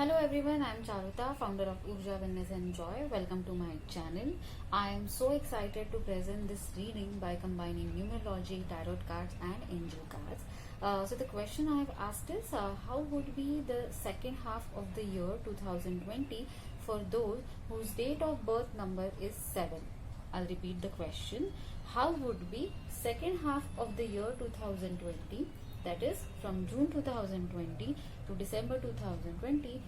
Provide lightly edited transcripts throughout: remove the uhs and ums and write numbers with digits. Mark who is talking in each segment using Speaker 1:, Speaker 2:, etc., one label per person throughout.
Speaker 1: Hello everyone, I am Charuta, founder of Urja Wellness and Joy. Welcome to my channel. I am so excited to present this reading by combining numerology, tarot cards and angel cards. So the question I have asked is how would be the second half of the year 2020 for those whose date of birth number is 7? I'll repeat the question. How would be second half of the year 2020, that is from June 2020 to December 2020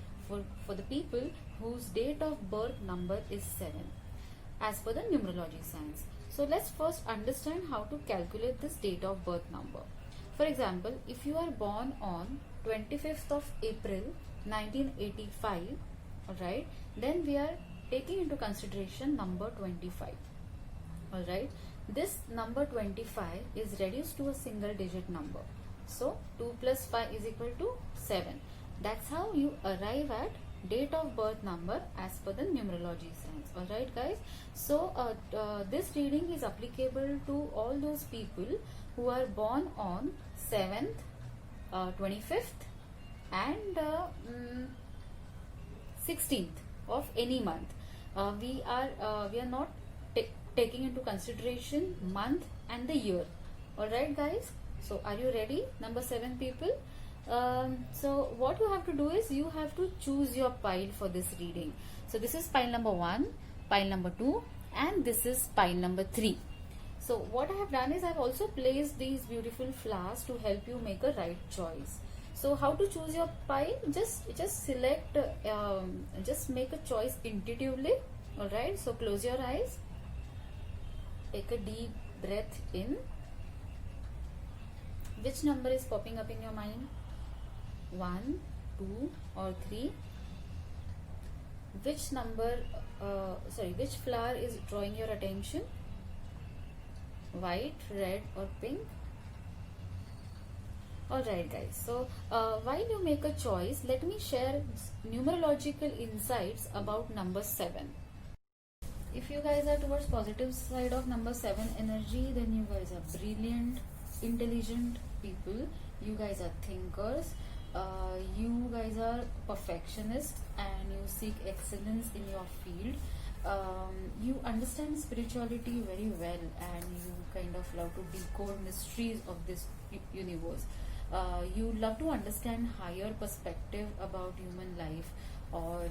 Speaker 1: for the people whose date of birth number is 7 as per the numerology science. So let's first understand how to calculate this date of birth number. For example, if you are born on 25th of April 1985, alright, then we are taking into consideration number 25. Alright, this number 25 is reduced to a single digit number. So 2 plus 5 is equal to 7. That's how you arrive at date of birth number as per the numerology science. Alright guys, so this reading is applicable to all those people who are born on 7th, 25th and 16th of any month. We are not taking into consideration month and the year. Alright guys, so are you ready, number 7 people? So what you have to do is you have to choose your pile for this reading. So this is pile number 1, pile number 2 and this is pile number 3. So what I have done is I have also placed these beautiful flowers to help you make a right choice. So how to choose your pile? Just select, just make a choice intuitively. Alright, so close your eyes, take a deep breath in. Which number is popping up in your mind? 1, 2 or 3? Which number, which flower is drawing your attention? White, red or pink? Alright guys, so while you make a choice, let me share numerological insights about number 7. If you guys are towards positive side of number 7 energy, then you guys are brilliant, intelligent people. You guys are thinkers. You guys are perfectionists and you seek excellence in your field. You understand spirituality very well and you kind of love to decode mysteries of this universe. You love to understand higher perspective about human life, or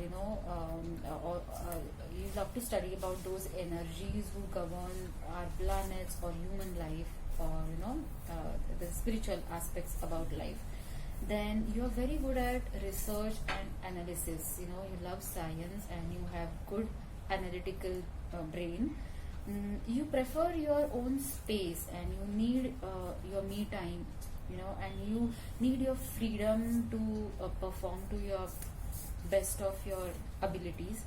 Speaker 1: you love to study about those energies who govern our planets or human life, or the spiritual aspects about life. Then you are very good at research and analysis. You love science and you have good analytical brain. You prefer your own space and you need your me time, and you need your freedom to perform to your best of your abilities.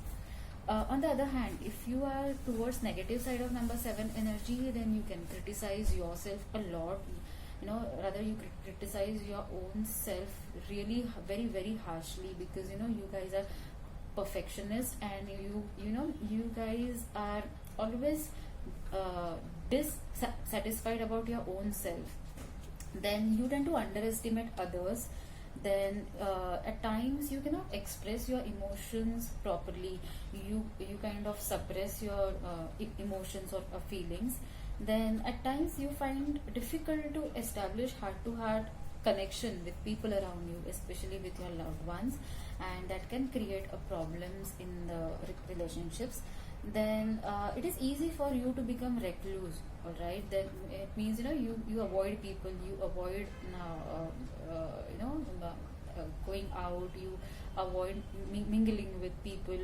Speaker 1: On the other hand, if you are towards negative side of number 7 energy, then you can criticize yourself a lot. Rather you criticize your own self really very very harshly, because you guys are perfectionists and you guys are always dissatisfied about your own self. Then you tend to underestimate others. Then at times you cannot express your emotions properly. You kind of suppress your emotions or feelings. Then at times you find difficult to establish heart-to-heart connection with people around you, especially with your loved ones, and that can create problems in the relationships. Then it is easy for you to become recluse. All right, then it means you avoid people, you avoid going out, you avoid mingling with people,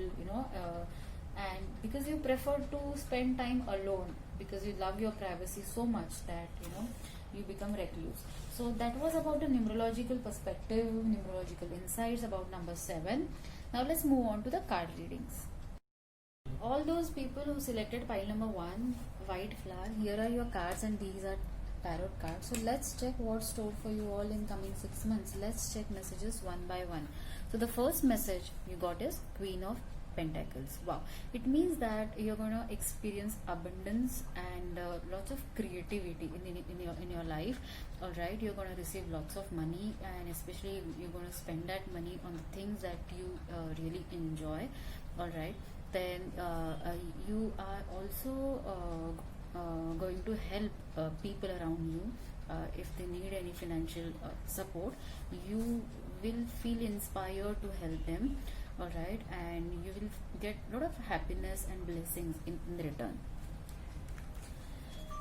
Speaker 1: and because you prefer to spend time alone, because you love your privacy so much that you become recluse. So that was about the numerological perspective, numerological insights about number 7. Now let's move on to the card readings. All those people who selected pile number 1, white flower, here are your cards and these are tarot cards. So let's check what's stored for you all in coming 6 months. Let's check messages one by one. So the first message you got is Queen of Pentacles. Wow, it means that you're gonna experience abundance and lots of creativity in your life. All right, you're gonna receive lots of money, and especially you're gonna spend that money on the things that you really enjoy. All right, then you are also going to help people around you. If they need any financial support, you will feel inspired to help them. All right, and you will get a lot of happiness and blessings in return.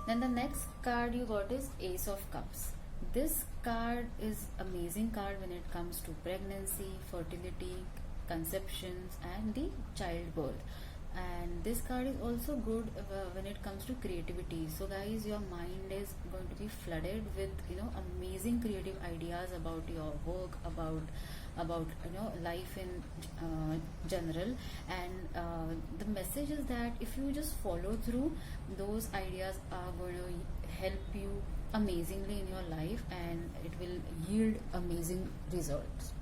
Speaker 1: Then the next card you got is Ace of Cups. This card is amazing card when it comes to pregnancy, fertility, conceptions, and the childbirth. And this card is also good when it comes to creativity. So guys, your mind is going to be flooded with amazing creative ideas about your work, about life in general. And the message is that if you just follow through, those ideas are going to help you amazingly in your life, and it will yield amazing results.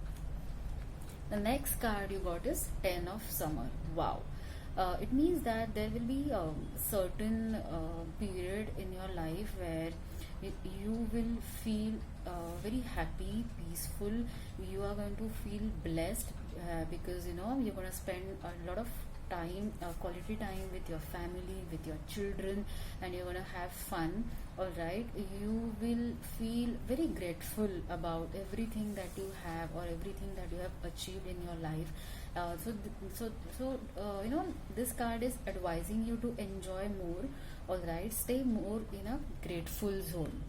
Speaker 1: The next card you got is Ten of Summer. Wow. It means that there will be a certain period in your life where you will feel very happy, peaceful. You are going to feel blessed because you're going to spend a lot of time, quality time with your family, with your children, and you're going to have fun. All right, you will feel very grateful about everything that you have or everything that you have achieved in your life. This card is advising you to enjoy more. All right, stay more in a grateful zone,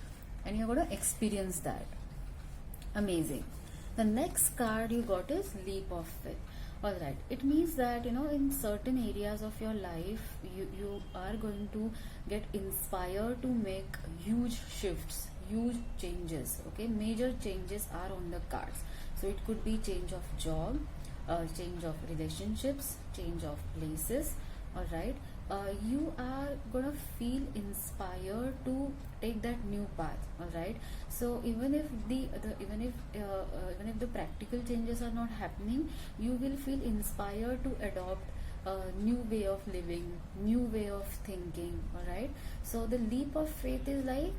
Speaker 1: and you're going to experience that. Amazing. The next card you got is Leap of Faith. All right, it means that in certain areas of your life you are going to get inspired to make huge shifts, huge changes. Okay, major changes are on the cards. So it could be change of job, change of relationships, change of places. All right, you are gonna feel inspired to take that new path. All right, so even if even if the practical changes are not happening, you will feel inspired to adopt a new way of living, new way of thinking. All right, so the leap of faith is like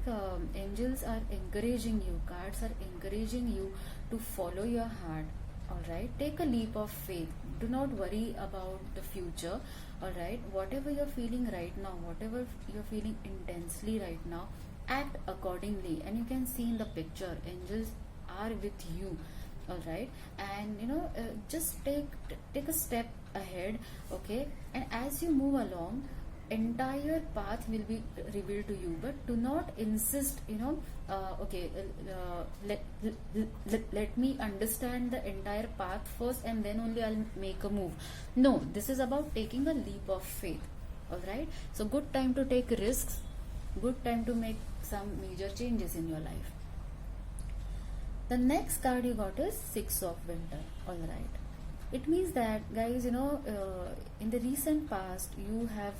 Speaker 1: angels are encouraging you, cards are encouraging you to follow your heart. All right, take a leap of faith. Do not worry about the future. All right, whatever you're feeling right now, whatever you're feeling intensely right now, act accordingly. And you can see in the picture, angels are with you. All right, and just take a step ahead. Okay, and as you move along, entire path will be revealed to you, but do not insist let me understand the entire path first and then only I'll make a move. No, this is about taking a leap of faith. All right, so good time to take risks, good time to make some major changes in your life. The next card you got is Six of Winter. All right, it means that guys, in the recent past you have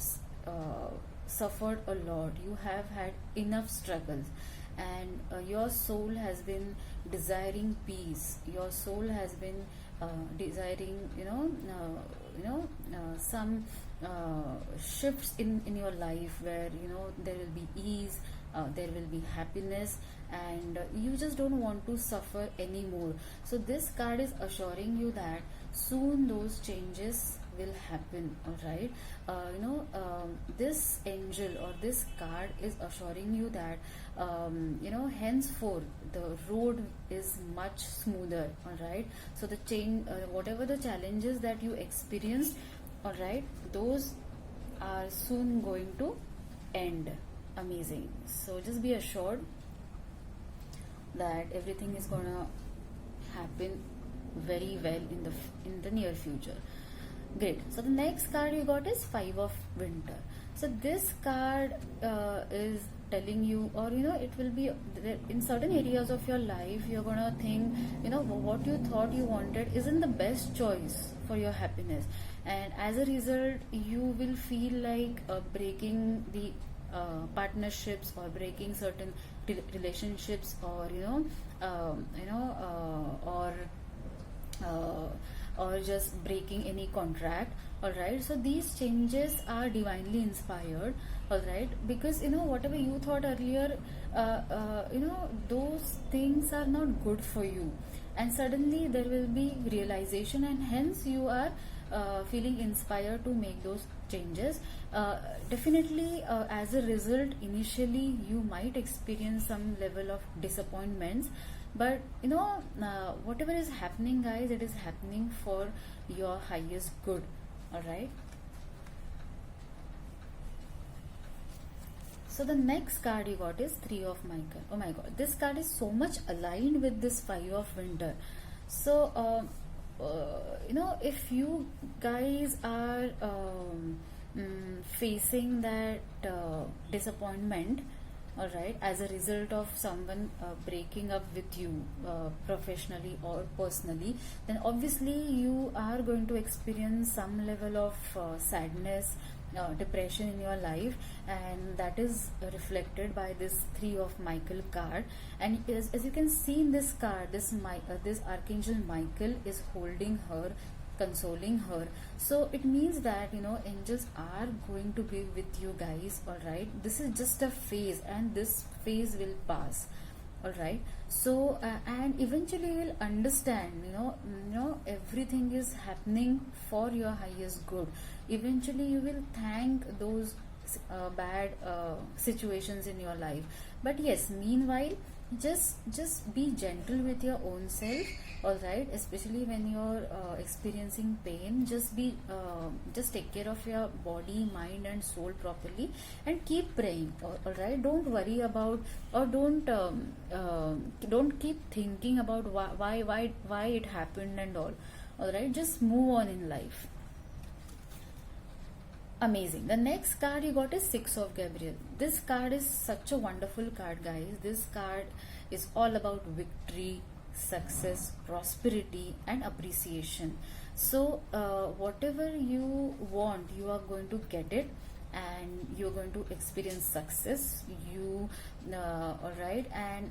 Speaker 1: suffered a lot, you have had enough struggles, and your soul has been desiring peace, your soul has been desiring some shifts in your life where there will be ease, there will be happiness, and you just don't want to suffer anymore. So this card is assuring you that soon those changes will happen. All right, this angel or this card is assuring you that henceforth the road is much smoother. All right, so the change, whatever the challenges that you experienced, all right, those are soon going to end. Amazing. So just be assured that everything is gonna happen very well in the near future. Great. So the next card you got is Five of Winter. So this card is telling you, or it will be in certain areas of your life you're gonna think what you thought you wanted isn't the best choice for your happiness, and as a result you will feel like breaking the partnerships or breaking certain relationships, or or just breaking any contract. All right, so these changes are divinely inspired. All right, because whatever you thought earlier, those things are not good for you, and suddenly there will be realization, and hence you are feeling inspired to make those changes. Definitely, as a result, initially you might experience some level of disappointments, but whatever is happening, guys, it is happening for your highest good. All right. So the next card you got is Three of Michael. Oh my God, this card is so much aligned with this Five of Winter. So if you guys are facing that disappointment, all right, as a result of someone breaking up with you professionally or personally, then obviously you are going to experience some level of sadness, depression in your life, and that is reflected by this Three of Michael card. And as you can see in this card, this Archangel Michael is holding her, consoling her. So it means that angels are going to be with you guys. All right, this is just a phase, and this phase will pass. All right, so and eventually you will understand everything is happening for your highest good. Eventually you will thank those bad situations in your life. But yes, meanwhile, just be gentle with your own self. All right, especially when you're experiencing pain, just take care of your body, mind and soul properly, and keep praying. All right, don't worry about, or don't keep thinking about why it happened and all. All right, just move on in life. Amazing. The next card you got is Six of Gabriel. This card is such a wonderful card, guys. This card is all about victory, success, prosperity and appreciation. So whatever you want, you are going to get it, and you're going to experience success. All right, and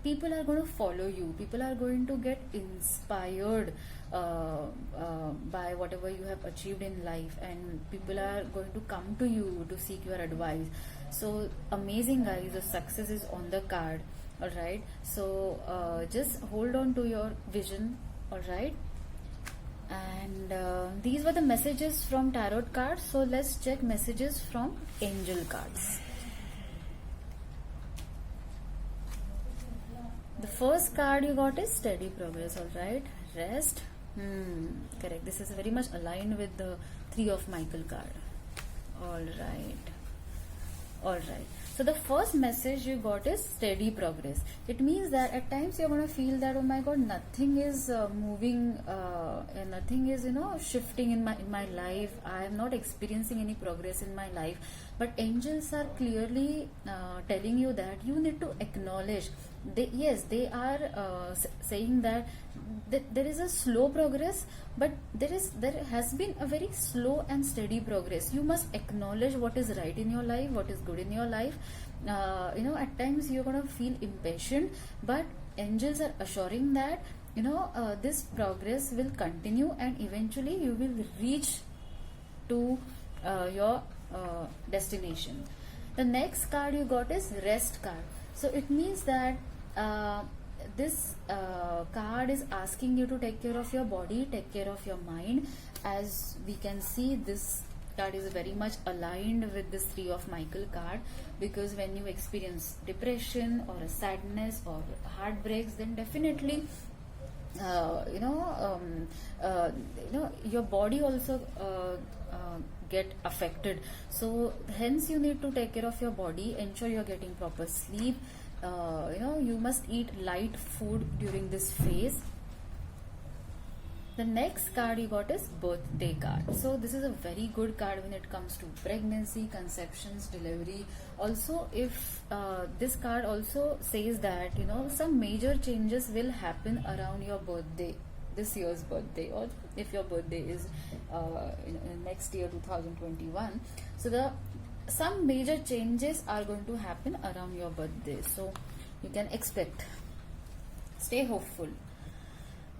Speaker 1: people are going to follow you. People are going to get inspired by whatever you have achieved in life, and people are going to come to you to seek your advice. So amazing, guys. The success is on the card. All right, so just hold on to your vision. All right, and these were the messages from tarot cards. So let's check messages from angel cards. The first card you got is steady progress. All right, rest. Correct. This is very much aligned with the Three of Michael card. All right. So the first message you got is steady progress. It means that at times you're going to feel that, oh my God, nothing is moving, and nothing is shifting in my life. I am not experiencing any progress in my life. But angels are clearly telling you that you need to acknowledge. They are saying that there is a slow progress, but there has been a very slow and steady progress. You must acknowledge what is right in your life, what is good in your life. At times you're going to feel impatient, but angels are assuring that this progress will continue, and eventually you will reach to your destination. The next card you got is rest card. So it means that this card is asking you to take care of your body, take care of your mind. As we can see, this card is very much aligned with this Three of Michael card, because when you experience depression or a sadness or heartbreaks, then definitely your body also get affected. So hence you need to take care of your body, ensure you're getting proper sleep. You must eat light food during this phase. The next card you got is birthday card. So this is a very good card when it comes to pregnancy, conceptions, delivery. Also, if this card also says that some major changes will happen around your birthday, this year's birthday, or if your birthday is next year 2021. So some major changes are going to happen around your birthday, so you can expect. Stay hopeful.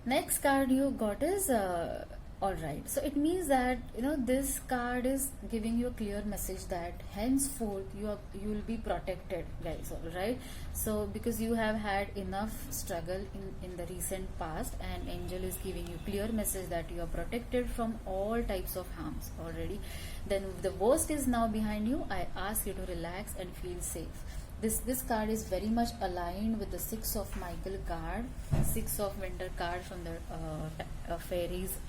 Speaker 1: Next card you got is all right. So it means that this card is giving you a clear message that henceforth you will be protected, guys. All right. So because you have had enough struggle in the recent past, and angel is giving you clear message that you are protected from all types of harms already. Then the worst is now behind you. I ask you to relax and feel safe. This card is very much aligned with the Six of Michael card, Six of Winter card from the Fairies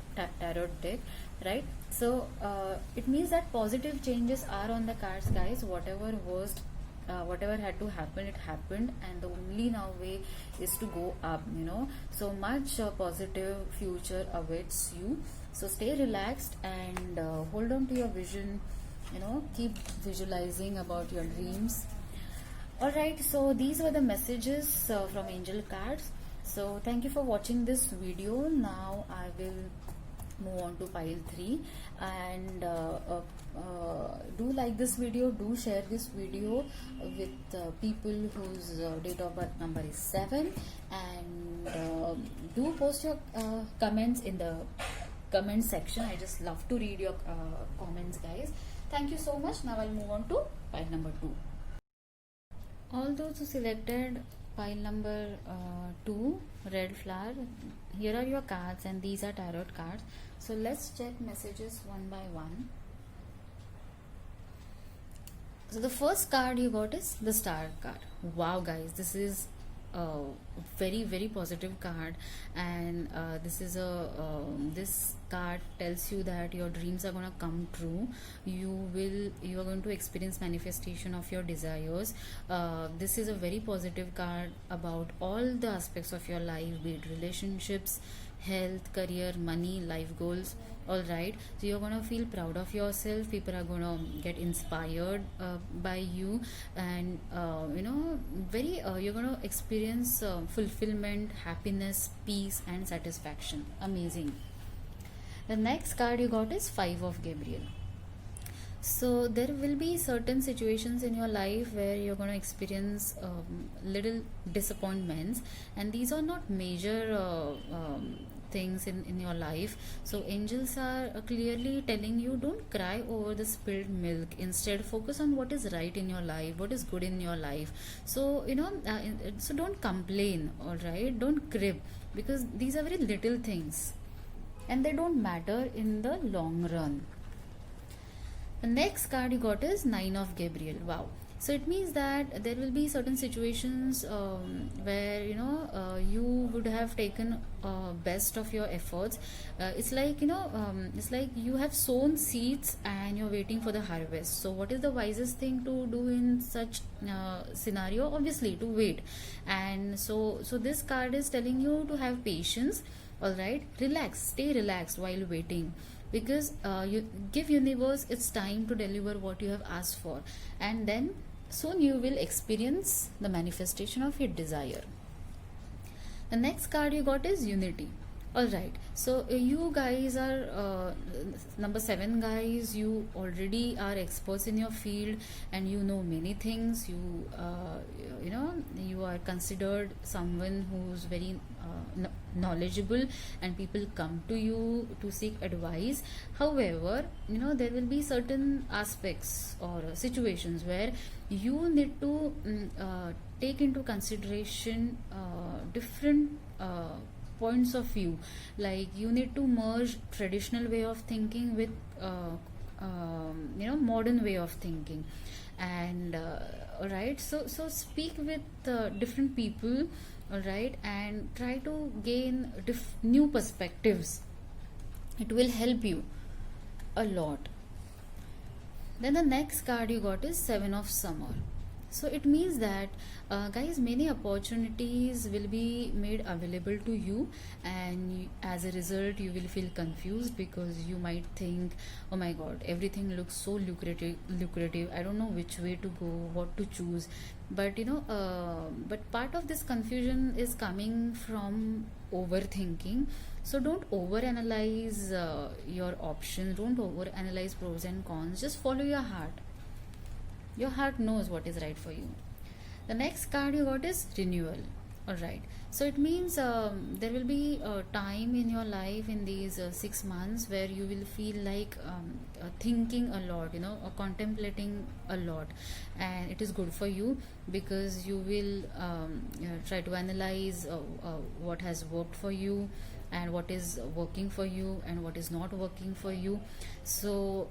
Speaker 1: tarot deck, right? So it means that positive changes are on the cards, guys. Whatever worst, whatever had to happen, it happened, and the only now way is to go up. So much positive future awaits you. So stay relaxed and hold on to your vision. Keep visualizing about your dreams. Alright, so these were the messages from angel cards. So thank you for watching this video. Now I will move on to pile 3, and do like this video, do share this video with people whose date of birth number is 7, and do post your comments in the comment section. I just love to read your comments, guys. Thank you so much. Now I'll move on to pile number 2. All those who selected pile number 2, red flower, here are your cards, and these are tarot cards. So let's check messages one by one. So the first card you got is the Star card. Wow, guys, this is a very very positive card, and this card tells you that your dreams are going to come true. You are going to experience manifestation of your desires. This is a very positive card about all the aspects of your life, be it relationships, health, career, money, life goals. All right, so you're gonna feel proud of yourself. People are gonna get inspired by you, and you're gonna experience fulfillment, happiness, peace, and satisfaction. Amazing. The next card you got is Five of Gabriel. So there will be certain situations in your life where you're going to experience little disappointments, and these are not major things in your life. So angels are clearly telling you, don't cry over the spilled milk. Instead, focus on what is right in your life, what is good in your life. So so don't complain, all right? Don't crib, because these are very little things and they don't matter in the long run. The next card you got is Nine of Gabriel. Wow. So it means that there will be certain situations where you would have taken best of your efforts. It's like you have sown seeds and you're waiting for the harvest. So what is the wisest thing to do in such scenario? Obviously to wait. And so this card is telling you to have patience. All right, relax, stay relaxed while waiting, because you give universe its time to deliver what you have asked for, and then soon you will experience the manifestation of your desire. The next card you got is Unity. All right, so you guys are number 7 guys. You already are experts in your field and you know many things. You are considered someone who's very knowledgeable, and people come to you to seek advice. However, there will be certain aspects or situations where you need to take into consideration different points of view. Like you need to merge traditional way of thinking with modern way of thinking, and all right, so speak with different people, all right, and try to gain new perspectives. It will help you a lot. Then the next card you got is Seven of Summer. So it means that guys, many opportunities will be made available to you, and as a result you will feel confused, because you might think, oh my god, everything looks so lucrative, I don't know which way to go, what to choose. But but part of this confusion is coming from overthinking. So don't overanalyze your options, don't overanalyze pros and cons, just follow your heart. Your heart knows what is right for you. The next card you got is Renewal. All right. So it means there will be a time in your life in these 6 months where you will feel like thinking a lot, contemplating a lot, and it is good for you because you will try to analyze what has worked for you and what is working for you and what is not working for you. So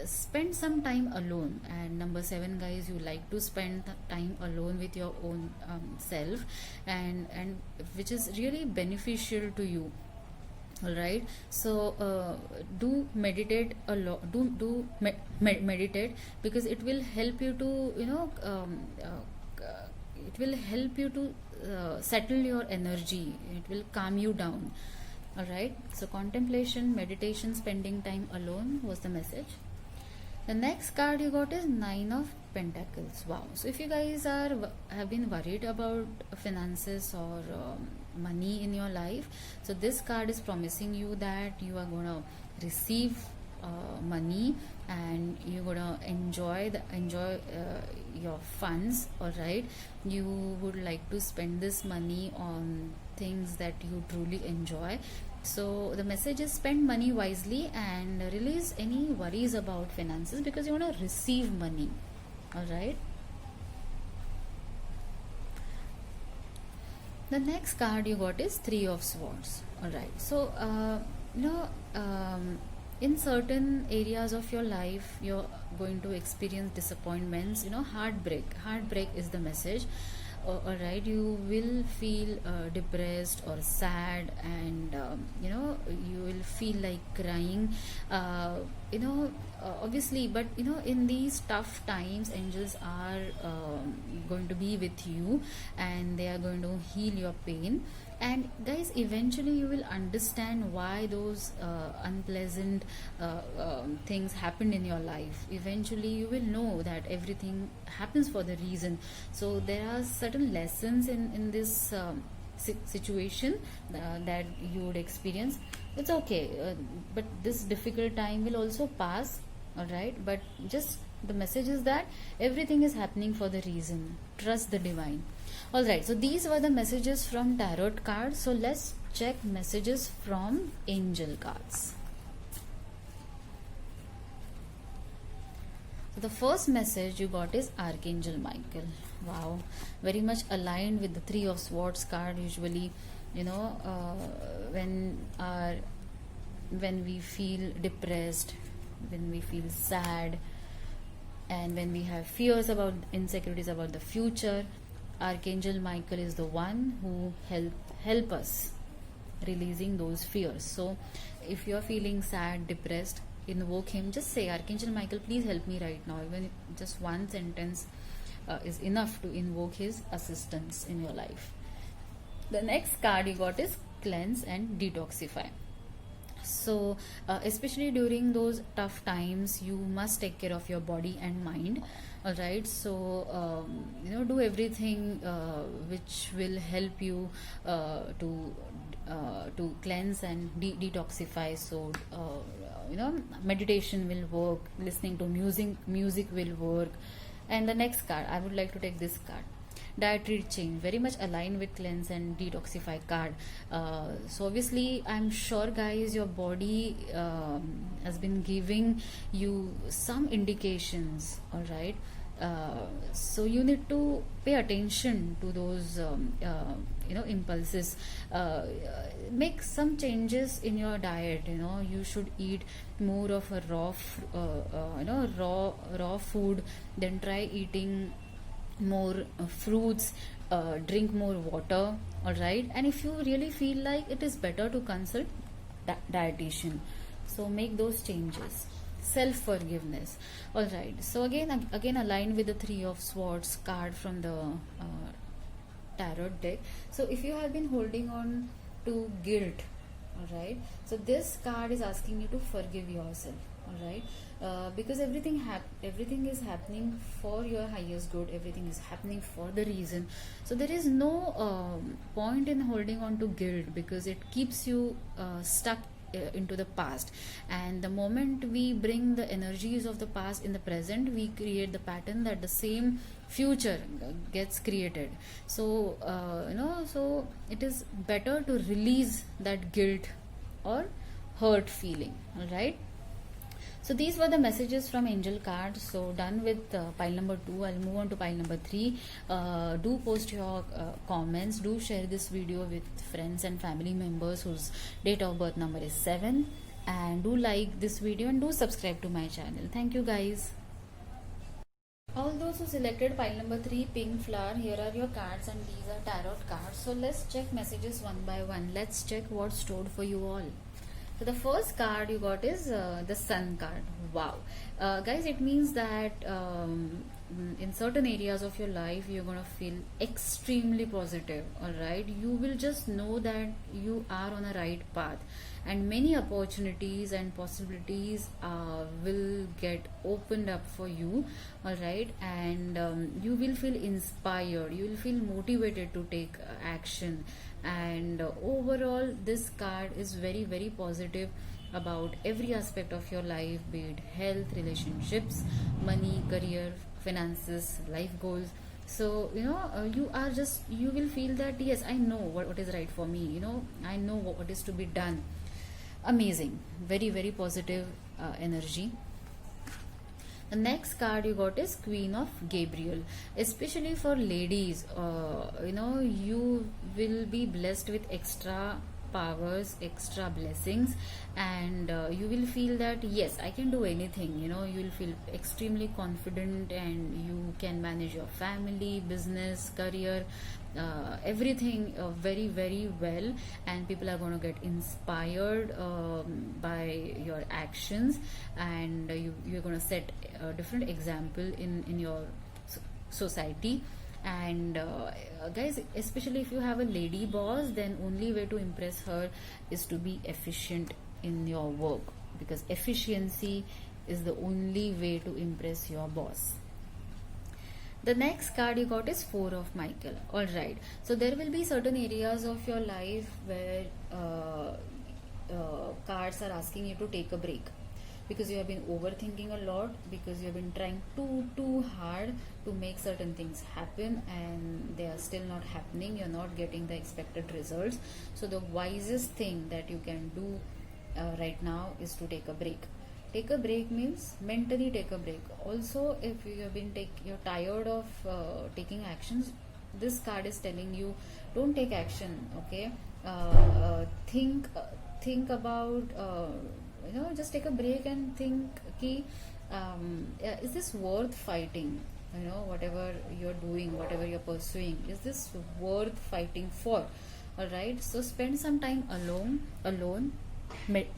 Speaker 1: spend some time alone. And number 7, guys, you like to spend time alone with your own self, and which is really beneficial to you. All right. So do meditate a lot. Meditate, because it will help you to it will help you to settle your energy. It will calm you down. All right. So contemplation, meditation, spending time alone was the message. The next card you got is 9 of Pentacles. Wow. So if you guys have been worried about finances or money in your life, so this card is promising you that you are going to receive money, and you're gonna enjoy your funds. All right. You would like to spend this money on things that you truly enjoy. So the message is spend money wisely and release any worries about finances, because you want to receive money. All right. The next card you got is 3 of Swords. All right. So in certain areas of your life you're going to experience disappointments, heartbreak is the message. All right. You will feel depressed or sad, and you will feel like crying, obviously. But in these tough times, angels are going to be with you, and they are going to heal your pain. And guys, eventually you will understand why those unpleasant things happened in your life. Eventually you will know that everything happens for the reason. So there are certain lessons in this situation that you would experience. It's okay, but this difficult time will also pass. All right. But just the message is that everything is happening for the reason. Trust the divine. All right. So these were the messages from tarot cards. So let's check messages from angel cards. So the first message you got is Archangel Michael. Wow, very much aligned with the 3 of Swords card. Usually, when we feel depressed, when we feel sad, and when we have fears about insecurities about the future, Archangel Michael is the one who help us releasing those fears. So if you're feeling sad, depressed, invoke him. Just say, Archangel Michael, please help me right now. Even just one sentence is enough to invoke his assistance in your life. The next card you got is Cleanse and Detoxify. So especially during those tough times, you must take care of your body and mind. All right. So do everything which will help you to cleanse and detoxify. So meditation will work, listening to music will work. And the next card, I would like to take this card, Dietary Change, very much aligned with Cleanse and Detoxify card. So obviously, I'm sure, guys, your body has been giving you some indications. All right. So you need to pay attention to those impulses. Make some changes in your diet. You should eat more of a raw food. Then try eating more fruits, drink more water. All right. And if you really feel like it is better to consult dietitian, so make those changes. Self forgiveness. All right. So again aligned with the 3 of Swords card from the tarot deck. So if you have been holding on to guilt, all right, so this card is asking you to forgive yourself. All right. Because everything is happening for your highest good. Everything is happening for the reason. So there is no point in holding on to guilt, because it keeps you stuck into the past, and the moment we bring the energies of the past in the present, we create the pattern that the same future gets created. So so it is better to release that guilt or hurt feeling. All right, so these were the messages from angel cards. So done with pile number 2. I'll move on to pile number 3. Do post your comments. Do share this video with friends and family members whose date of birth number is 7. And do like this video and do subscribe to my channel. Thank you guys. All those who selected pile number 3, pink flower, here are your cards and these are tarot cards. So let's check messages one by one. Let's check what's stored for you all. So the first card you got is the Sun card. Wow. Guys, it means that in certain areas of your life you're going to feel extremely positive. Alright, you will just know that you are on a right path, and many opportunities and possibilities will get opened up for you. Alright, and you will feel inspired, you will feel motivated to take action, and overall this card is very, very positive about every aspect of your life, be it health, relationships, money, career, finances, life goals. So you will feel that yes, I know what is right for me, I know what is to be done. Amazing, very, very positive energy. The next card you got is Queen of Gabriel. Especially for ladies, you will be blessed with extra powers, extra blessings, and you will feel that yes, I can do anything. You will feel extremely confident, and you can manage your family, business, career, everything very, very well, and people are going to get inspired by your actions, and you're going to set a different example in your society. And guys, especially if you have a lady boss, then only way to impress her is to be efficient in your work, because efficiency is the only way to impress your boss. The next card you got is Four of Michael. Alright, so there will be certain areas of your life where cards are asking you to take a break, because you have been overthinking a lot, because you have been trying too hard to make certain things happen, and they are still not happening. You're not getting the expected results. So the wisest thing that you can do right now is to take a break. Take a break means mentally take a break. Also, if you have been you're tired of taking actions, this card is telling you don't take action. Okay, think about just take a break and think is this worth fighting? Whatever you're doing, whatever you're pursuing, is this worth fighting for? All right, so spend some time alone,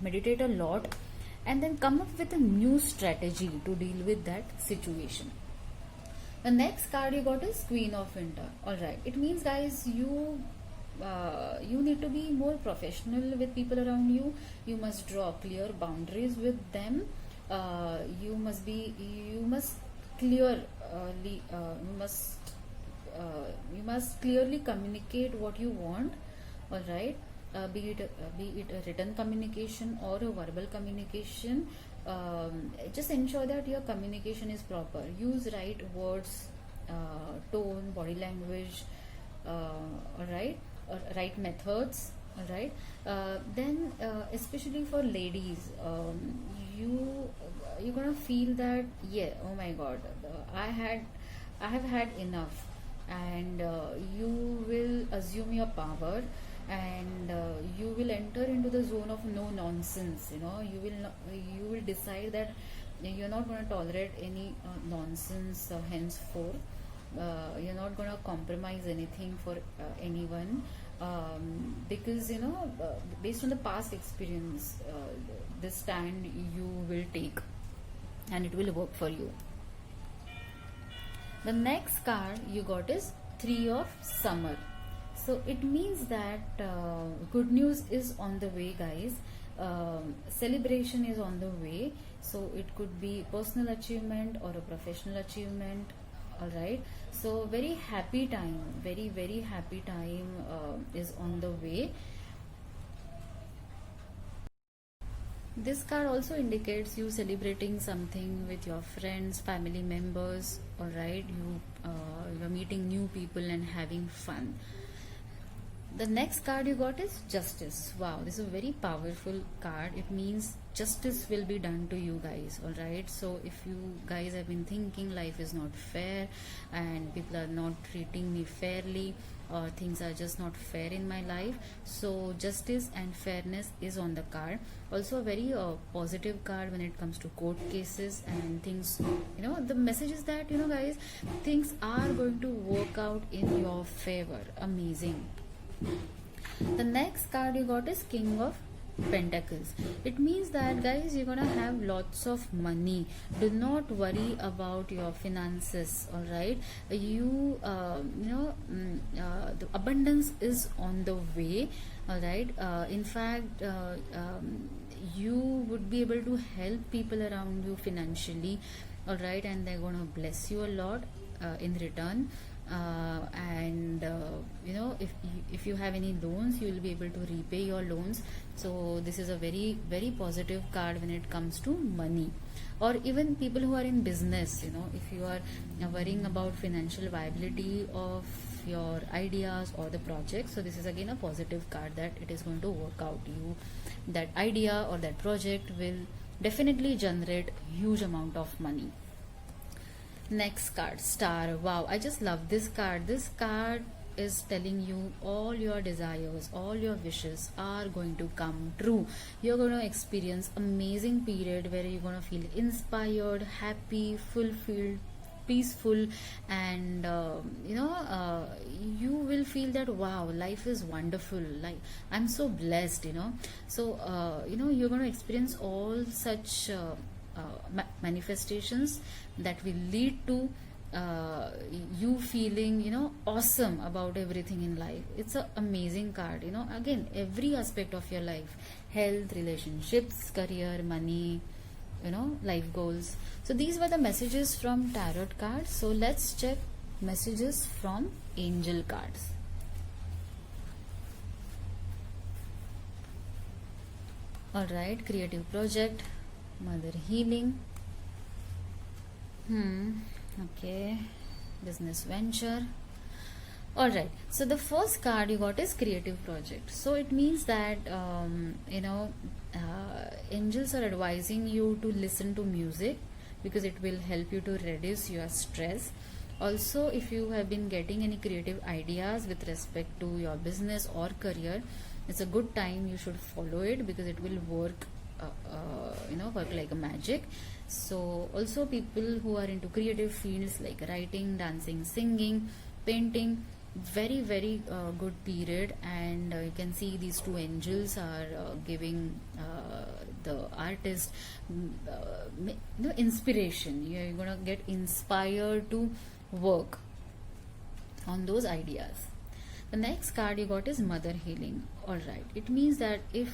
Speaker 1: meditate a lot, and then come up with a new strategy to deal with that situation. The next card you got is Queen of Winter. All right, it means guys, you need to be more professional with people around you. You must draw clear boundaries with them. You must clearly communicate what you want. All right, be it a written communication or a verbal communication. Just ensure that your communication is proper. Use right words, tone, body language. All right, right methods. All right, then especially for ladies, you're gonna feel that yeah, oh my god, I have had enough, and you will assume your power, and you will enter into the zone of no nonsense. You will decide that you're not going to tolerate any nonsense henceforth. You're not going to compromise anything for anyone, because based on the past experience, this stand you will take, and it will work for you. The next card you got is Three of Summer. So it means that good news is on the way, guys. Celebration is on the way. So it could be personal achievement or a professional achievement. All right, so very happy time, very, very happy time is on the way. This card also indicates you celebrating something with your friends, family members. All right, you're meeting new people and having fun. The next card you got is Justice. Wow, this is a very powerful card. It means justice will be done to you guys. All right, so if you guys have been thinking life is not fair and people are not treating me fairly, or things are just not fair in my life, so justice and fairness is on the card. Also a very positive card when it comes to court cases and things. The message is that, guys, things are going to work out in your favor. Amazing. The next card you got is King of Pentacles. It means that, guys, you're gonna have lots of money. Do not worry about your finances. All right, the abundance is on the way. All right, in fact, you would be able to help people around you financially. All right, and they're gonna bless you a lot in return. And if you have any loans, you will be able to repay your loans. So this is a very, very positive card when it comes to money. Or even people who are in business, if you are worrying about financial viability of your ideas or the project, so this is again a positive card that it is going to work out. That idea or that project will definitely generate huge amount of money. Next card, Star. Wow, I just love this card. This card is telling you all your desires, all your wishes are going to come true. You're going to experience amazing period where you're going to feel inspired, happy, fulfilled, peaceful, and you will feel that, wow, life is wonderful, like I'm so blessed. So you're going to experience all such manifestations that will lead to you feeling awesome about everything in life. It's an amazing card. Again, every aspect of your life: health, relationships, career, money, life goals. So these were the messages from tarot cards. So let's check messages from angel cards. All right, creative project, mother healing, okay, business venture. All right, so the first card you got is creative project. So it means that angels are advising you to listen to music because it will help you to reduce your stress. Also, if you have been getting any creative ideas with respect to your business or career, it's a good time you should follow it because it will work work like a magic. So also people who are into creative fields like writing, dancing, singing, painting, very, very good period. And you can see these two angels are giving the artist inspiration. You're gonna get inspired to work on those ideas. The next card you got is mother healing. All right, it means that if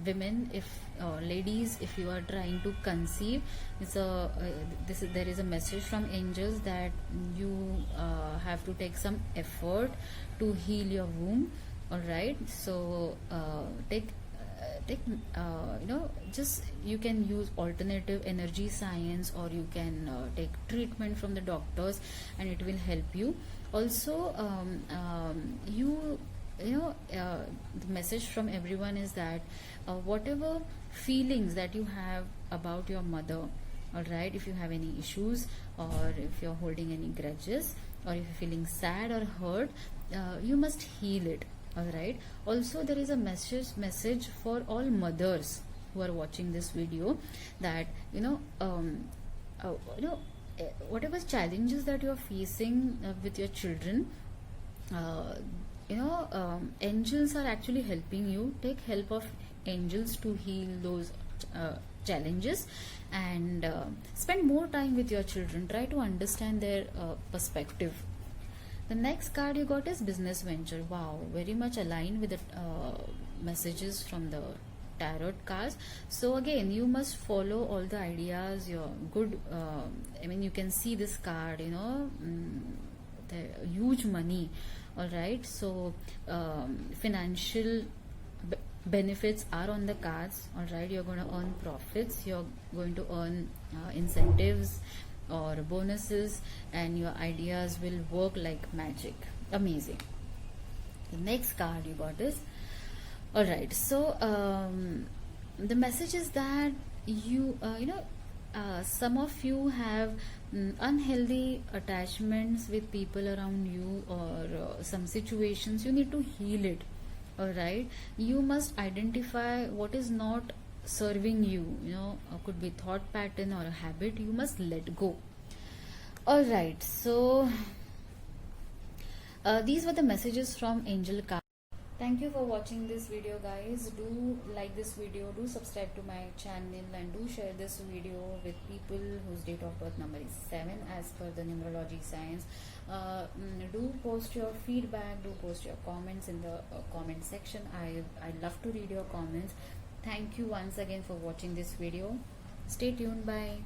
Speaker 1: women, if ladies, if you are trying to conceive, there is a message from angels that you have to take some effort to heal your womb. All right, so just you can use alternative energy science, or you can take treatment from the doctors and it will help you. Also the message from everyone is that whatever feelings that you have about your mother, all right, if you have any issues or if you're holding any grudges or if you're feeling sad or hurt, you must heal it. All right, also there is a message for all mothers who are watching this video that whatever challenges that you're facing with your children, angels are actually helping you. Take help of angels to heal those challenges, and spend more time with your children. Try to understand their perspective. The next card you got is business venture. Wow, very much aligned with the messages from the tarot cards. So again, you must follow all the ideas. Your good you can see this card, the huge money. All right, so financial benefits are on the cards. All right, you're going to earn profits, you're going to earn incentives or bonuses, and your ideas will work like magic. Amazing. The next card you got is, all right, so the message is that some of you have unhealthy attachments with people around you, or some situations you need to heal it. All right, you must identify what is not serving you, could be thought pattern or a habit. You must let go. All right, so these were the messages from angel card. Thank you for watching this video, guys. Do like this video, do subscribe to my channel, and do share this video with people whose date of birth number is 7 as per the numerology science. Do post your feedback, do post your comments in the comment section. I love to read your comments. Thank you once again for watching this video. Stay tuned. Bye.